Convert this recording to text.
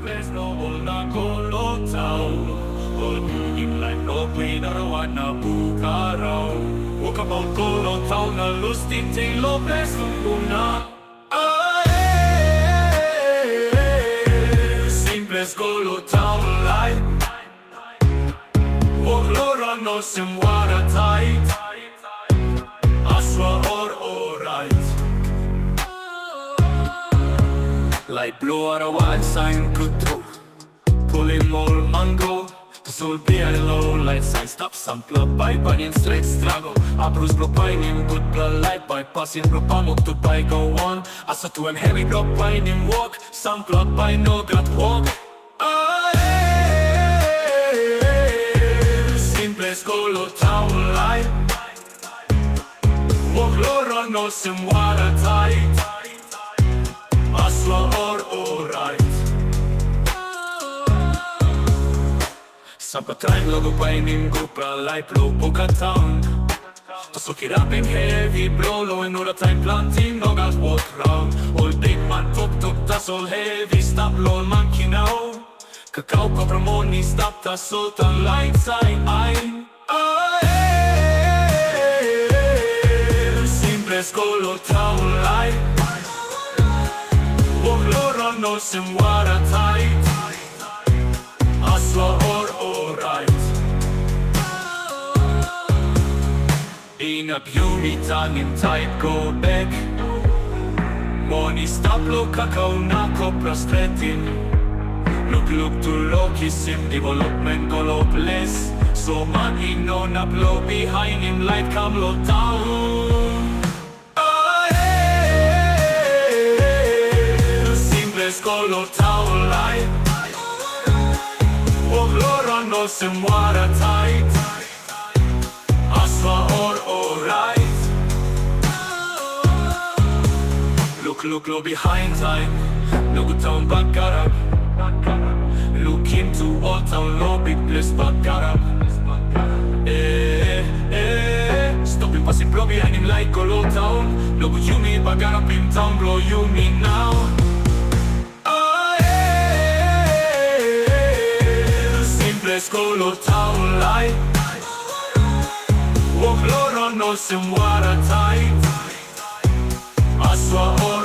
Ples no na kolo Taun Imlay no pinarawan na bukaraw Wakabang kolo Taun na Lusim Ples una Simples kolo Taun lai Oglora no simwara tight Aswa or alright Light blue arawan sign kutu Pulling all mango Sul beer low light sign stop sampler by banyan straight struggle Abrus block by nim good blood light by passing propamok to by go on Asa to heavy block by nim walk sampler by no got walk Simples kolo Taun light Walk lora no simwara tight Aswa or alright Sampa time logo by nim gupra light blow Bougainville So kirapin heavy blow low and all the time planting no got walk round All big man top tas all heavy stop low man kinaw Kakao pa pramoni stop tas sultan light side Simples kolo Taun light Walk lora no simwara tight Aswa or alright Inap yumi tangin tight go back Money stop lo kakao na kopra stretin Look to Loki sim development kolo Ples So man ino na blow behind him like come lo Taun Simples kolo Taun light Oglora no simwara tight Aswa or alright Look lo behind time Look Taun bagarap Look into all Taun lo big Ples bagarap Stop him passing blow behind him like kolo Taun Look you me bagarap in Taun blow you me now Simples kolo Taun light Walk lora no simwara tight Aswa or